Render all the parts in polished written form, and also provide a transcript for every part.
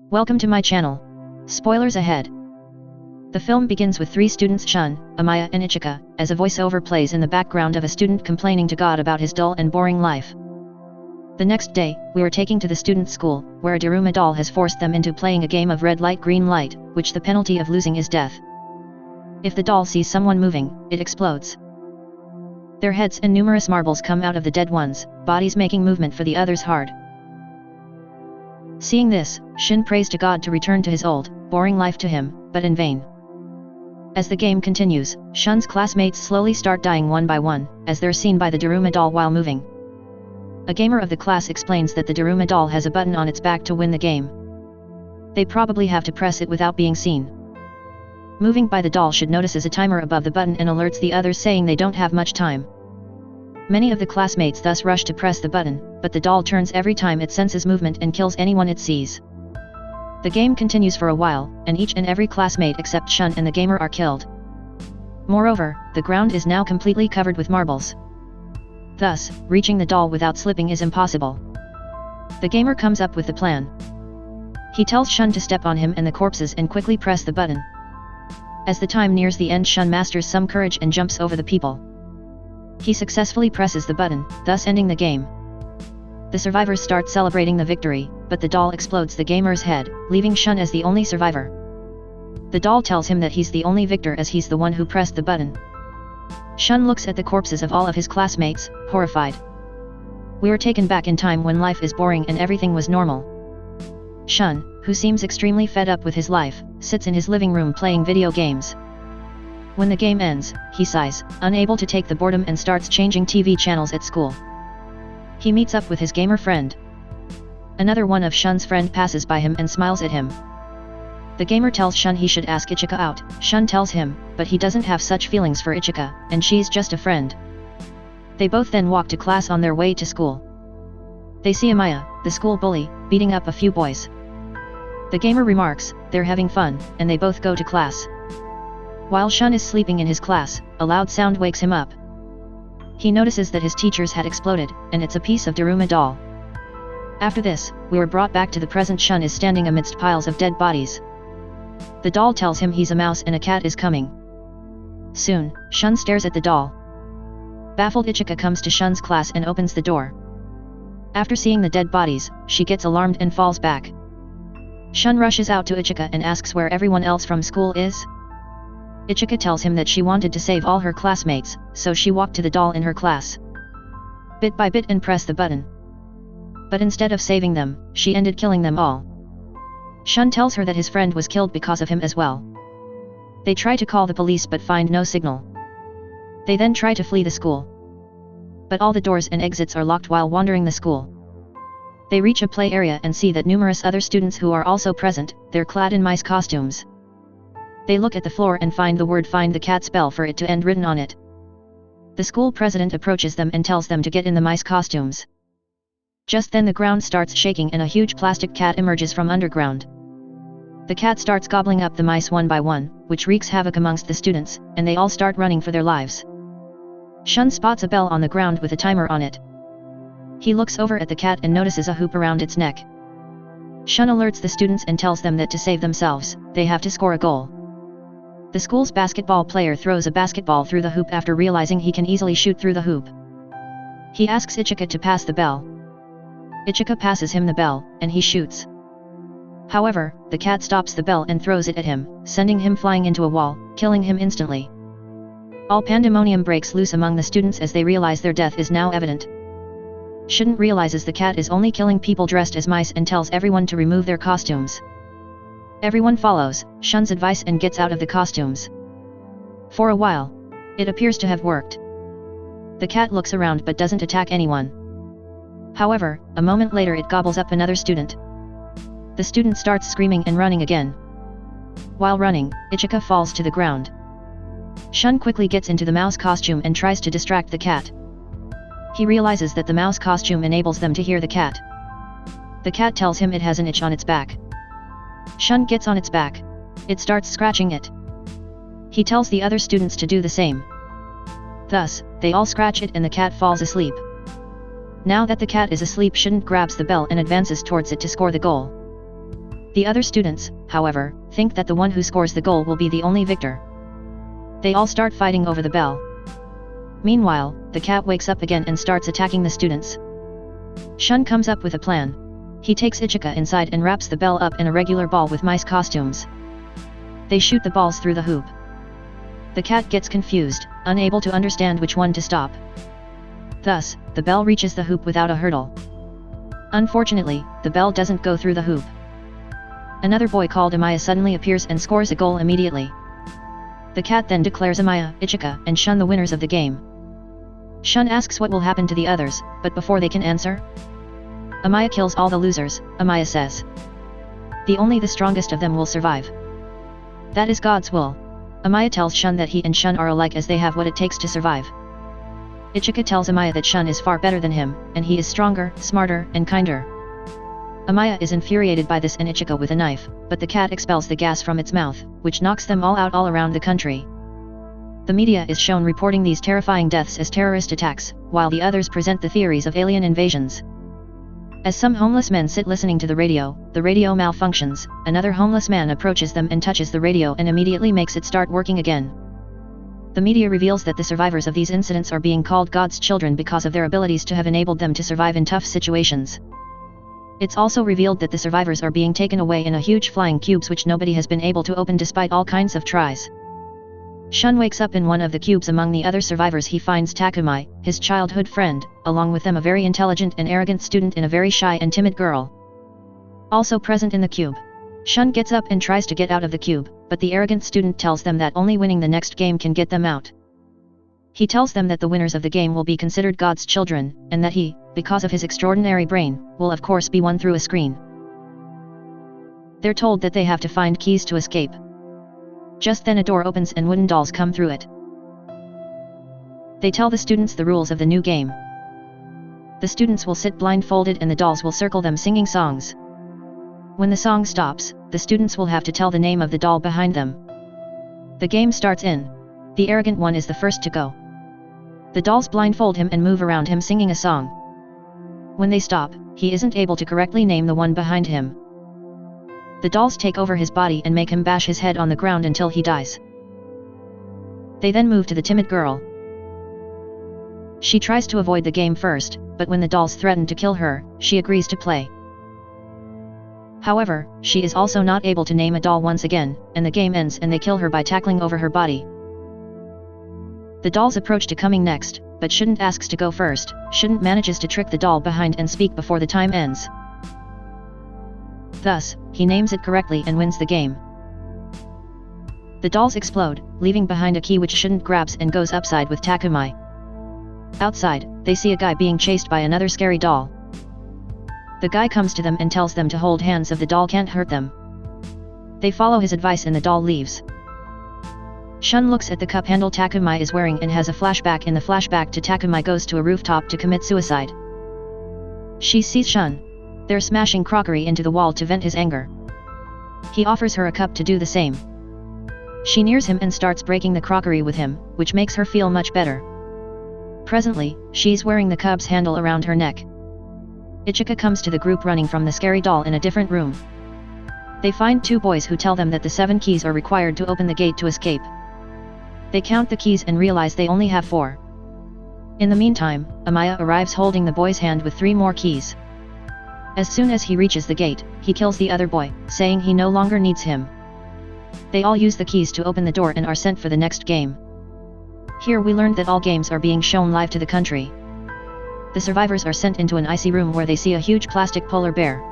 Welcome to my channel. Spoilers ahead. The film begins with three students Shun, Amaya and Ichika, as a voiceover plays in the background of a student complaining to God about his dull and boring life. The next day, we are taken to the student's school, where a Daruma doll has forced them into playing a game of red light green light, which the penalty of losing is death. If the doll sees someone moving, it explodes. Their heads and numerous marbles come out of the dead ones, bodies making movement for the others hard. Seeing this, Shun prays to God to return to his old, boring life to him, but in vain. As the game continues, Shun's classmates slowly start dying one by one, as they're seen by the Daruma doll while moving. A gamer of the class explains that the Daruma doll has a button on its back to win the game. They probably have to press it without being seen. Moving by the doll should notices a timer above the button and alerts the others saying they don't have much time. Many of the classmates thus rush to press the button, but the doll turns every time it senses movement and kills anyone it sees. The game continues for a while, and each and every classmate except Shun and the gamer are killed. Moreover, the ground is now completely covered with marbles. Thus, reaching the doll without slipping is impossible. The gamer comes up with the plan. He tells Shun to step on him and the corpses and quickly press the button. As the time nears the end, Shun masters some courage and jumps over the people. He successfully presses the button, thus ending the game. The survivors start celebrating the victory, but the doll explodes the gamer's head, leaving Shun as the only survivor. The doll tells him that he's the only victor as he's the one who pressed the button. Shun looks at the corpses of all of his classmates, horrified. We are taken back in time when life is boring and everything was normal. Shun, who seems extremely fed up with his life, sits in his living room playing video games. When the game ends, he sighs, unable to take the boredom, and starts changing TV channels at school. He meets up with his gamer friend. Another one of Shun's friend passes by him and smiles at him. The gamer tells Shun he should ask Ichika out. Shun tells him, but he doesn't have such feelings for Ichika, and she's just a friend. They both then walk to class on their way to school. They see Amaya, the school bully, beating up a few boys. The gamer remarks, they're having fun, and they both go to class. While Shun is sleeping in his class, a loud sound wakes him up. He notices that his teacher's had exploded, and it's a piece of Daruma doll. After this, we are brought back to the present. Shun is standing amidst piles of dead bodies. The doll tells him he's a mouse and a cat is coming. Soon, Shun stares at the doll. Baffled, Ichika comes to Shun's class and opens the door. After seeing the dead bodies, she gets alarmed and falls back. Shun rushes out to Ichika and asks where everyone else from school is. Ichika tells him that she wanted to save all her classmates, so she walked to the doll in her class. Bit by bit and pressed the button. But instead of saving them, she ended killing them all. Shun tells her that his friend was killed because of him as well. They try to call the police but find no signal. They then try to flee the school. But all the doors and exits are locked while wandering the school. They reach a play area and see that numerous other students who are also present, they're clad in mice costumes. They look at the floor and find the word "find the cat" spell for it to end written on it. The school president approaches them and tells them to get in the mice costumes. Just then the ground starts shaking and a huge plastic cat emerges from underground. The cat starts gobbling up the mice one by one, which wreaks havoc amongst the students, and they all start running for their lives. Shun spots a bell on the ground with a timer on it. He looks over at the cat and notices a hoop around its neck. Shun alerts the students and tells them that to save themselves, they have to score a goal. The school's basketball player throws a basketball through the hoop after realizing he can easily shoot through the hoop. He asks Ichika to pass the bell. Ichika passes him the bell, and he shoots. However, the cat stops the bell and throws it at him, sending him flying into a wall, killing him instantly. All pandemonium breaks loose among the students as they realize their death is now evident. Shun realizes the cat is only killing people dressed as mice and tells everyone to remove their costumes. Everyone follows Shun's advice and gets out of the costumes. For a while, it appears to have worked. The cat looks around but doesn't attack anyone. However, a moment later it gobbles up another student. The student starts screaming and running again. While running, Ichika falls to the ground. Shun quickly gets into the mouse costume and tries to distract the cat. He realizes that the mouse costume enables them to hear the cat. The cat tells him it has an itch on its back. Shun gets on its back. It starts scratching it. He tells the other students to do the same. Thus, they all scratch it and the cat falls asleep. Now that the cat is asleep, Shun grabs the bell and advances towards it to score the goal. The other students, however, think that the one who scores the goal will be the only victor. They all start fighting over the bell. Meanwhile, the cat wakes up again and starts attacking the students. Shun comes up with a plan. He takes Ichika inside and wraps the bell up in a regular ball with mice costumes. They shoot the balls through the hoop. The cat gets confused, unable to understand which one to stop. Thus, the bell reaches the hoop without a hurdle. Unfortunately, the bell doesn't go through the hoop. Another boy called Amaya suddenly appears and scores a goal immediately. The cat then declares Amaya, Ichika, and Shun the winners of the game. Shun asks what will happen to the others, but before they can answer, Amaya kills all the losers, Amaya says. Only the strongest of them will survive. That is God's will. Amaya tells Shun that he and Shun are alike as they have what it takes to survive. Ichika tells Amaya that Shun is far better than him, and he is stronger, smarter, and kinder. Amaya is infuriated by this and Ichika with a knife, but the cat expels the gas from its mouth, which knocks them all out all around the country. The media is shown reporting these terrifying deaths as terrorist attacks, while the others present the theories of alien invasions. As some homeless men sit listening to the radio malfunctions, another homeless man approaches them and touches the radio and immediately makes it start working again. The media reveals that the survivors of these incidents are being called God's children because of their abilities to have enabled them to survive in tough situations. It's also revealed that the survivors are being taken away in a huge flying cubes which nobody has been able to open despite all kinds of tries. Shun wakes up in one of the cubes. Among the other survivors he finds Takumi, his childhood friend, along with them a very intelligent and arrogant student and a very shy and timid girl. Also present in the cube. Shun gets up and tries to get out of the cube, but the arrogant student tells them that only winning the next game can get them out. He tells them that the winners of the game will be considered God's children, and that he, because of his extraordinary brain, will of course be won through a screen. They're told that they have to find keys to escape. Just then a door opens and wooden dolls come through it. They tell the students the rules of the new game. The students will sit blindfolded and the dolls will circle them singing songs. When the song stops, the students will have to tell the name of the doll behind them. The game starts in. The arrogant one is the first to go. The dolls blindfold him and move around him singing a song. When they stop, he isn't able to correctly name the one behind him. The dolls take over his body and make him bash his head on the ground until he dies. They then move to the timid girl. She tries to avoid the game first, but when the dolls threaten to kill her, she agrees to play. However, she is also not able to name a doll once again, and the game ends and they kill her by tackling over her body. The dolls approach to coming next, but Shouldn't asks to go first. Shouldn't manages to trick the doll behind and speak before the time ends. Thus, he names it correctly and wins the game. The dolls explode, leaving behind a key which Shouldn't grabs and goes upside with Takumi. Outside, they see a guy being chased by another scary doll. The guy comes to them and tells them to hold hands if the doll can't hurt them. They follow his advice and the doll leaves. Shun looks at the cup handle Takumi is wearing and has a flashback. In the flashback to Takumi goes to a rooftop to commit suicide. She sees Shun. They're smashing crockery into the wall to vent his anger. He offers her a cup to do the same. She nears him and starts breaking the crockery with him, which makes her feel much better. Presently, she's wearing the cup's handle around her neck. Ichika comes to the group running from the scary doll in a different room. They find two boys who tell them that the 7 keys are required to open the gate to escape. They count the keys and realize they only have 4. In the meantime, Amaya arrives holding the boy's hand with 3 more keys. As soon as he reaches the gate, he kills the other boy, saying he no longer needs him. They all use the keys to open the door and are sent for the next game. Here we learned that all games are being shown live to the country. The survivors are sent into an icy room where they see a huge plastic polar bear.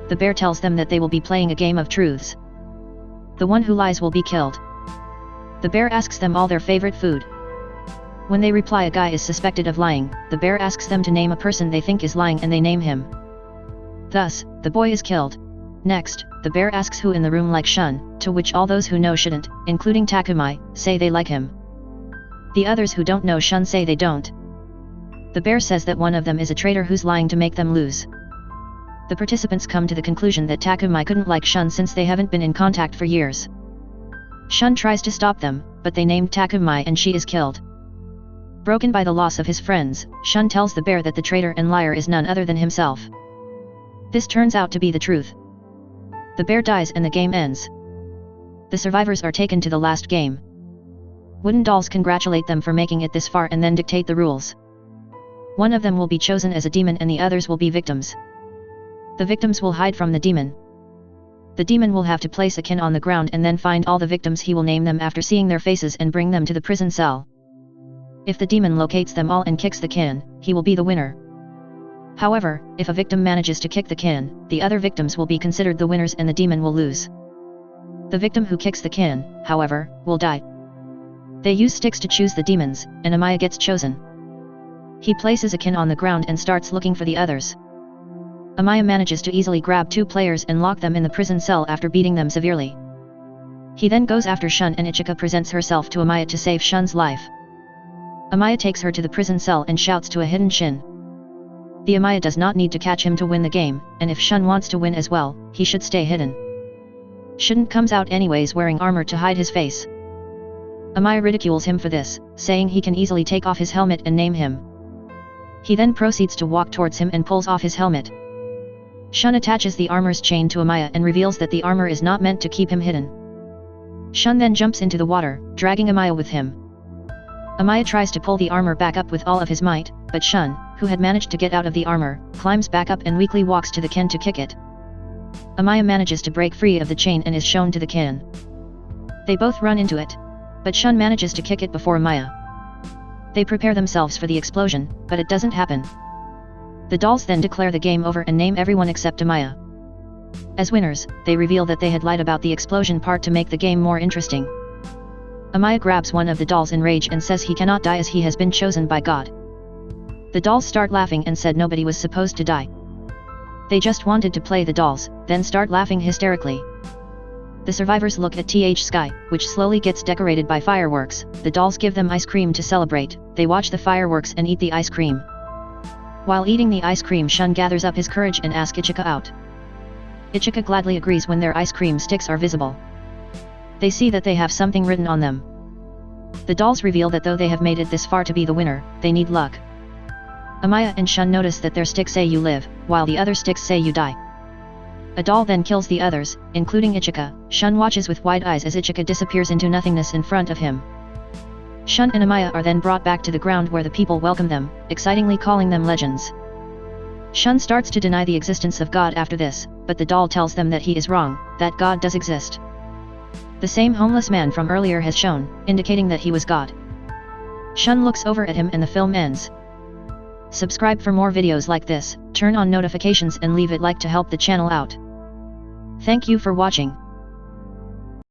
The bear tells them that they will be playing a game of truths. The one who lies will be killed. The bear asks them all their favorite food. When they reply a guy is suspected of lying, the bear asks them to name a person they think is lying and they name him. Thus, the boy is killed. Next, the bear asks who in the room like Shun, to which all those who know Shouldn't, including Takumi, say they like him. The others who don't know Shun say they don't. The bear says that one of them is a traitor who's lying to make them lose. The participants come to the conclusion that Takumi couldn't like Shun since they haven't been in contact for years. Shun tries to stop them, but they named Takumi and she is killed. Broken by the loss of his friends, Shun tells the bear that the traitor and liar is none other than himself. This turns out to be the truth. The bear dies and the game ends. The survivors are taken to the last game. Wooden dolls congratulate them for making it this far and then dictate the rules. One of them will be chosen as a demon and the others will be victims. The victims will hide from the demon. The demon will have to place a kin on the ground and then find all the victims. He will name them after seeing their faces and bring them to the prison cell. If the demon locates them all and kicks the kin, he will be the winner. However, if a victim manages to kick the kin, the other victims will be considered the winners and the demon will lose. The victim who kicks the kin, however, will die. They use sticks to choose the demons, and Amaya gets chosen. He places a kin on the ground and starts looking for the others. Amaya manages to easily grab 2 players and lock them in the prison cell after beating them severely. He then goes after Shun and Ichika presents herself to Amaya to save Shun's life. Amaya takes her to the prison cell and shouts to a hidden Shin. The Amaya does not need to catch him to win the game, and if Shun wants to win as well, he should stay hidden. Shun comes out anyways wearing armor to hide his face. Amaya ridicules him for this, saying he can easily take off his helmet and name him. He then proceeds to walk towards him and pulls off his helmet. Shun attaches the armor's chain to Amaya and reveals that the armor is not meant to keep him hidden. Shun then jumps into the water, dragging Amaya with him. Amaya tries to pull the armor back up with all of his might, but Shun, who had managed to get out of the armor, climbs back up and weakly walks to the kin to kick it. Amaya manages to break free of the chain and is shown to the kin. They both run into it. But Shun manages to kick it before Amaya. They prepare themselves for the explosion, but it doesn't happen. The dolls then declare the game over and name everyone except Amaya. As winners, they reveal that they had lied about the explosion part to make the game more interesting. Amaya grabs one of the dolls in rage and says he cannot die as he has been chosen by God. The dolls start laughing and said nobody was supposed to die. They just wanted to play the dolls, then start laughing hysterically. The survivors look at the sky, which slowly gets decorated by fireworks. The dolls give them ice cream to celebrate. They watch the fireworks and eat the ice cream. While eating the ice cream, Shun gathers up his courage and asks Ichika out. Ichika gladly agrees when their ice cream sticks are visible. They see that they have something written on them. The dolls reveal that though they have made it this far to be the winner, they need luck. Amaya and Shun notice that their sticks say you live, while the other sticks say you die. A doll then kills the others, including Ichika. Shun watches with wide eyes as Ichika disappears into nothingness in front of him. Shun and Amaya are then brought back to the ground where the people welcome them, excitingly calling them legends. Shun starts to deny the existence of God after this, but the doll tells them that he is wrong, that God does exist. The same homeless man from earlier has shown, indicating that he was God. Shun looks over at him and the film ends. Subscribe for more videos like this, turn on notifications and leave it like to help the channel out. Thank you for watching.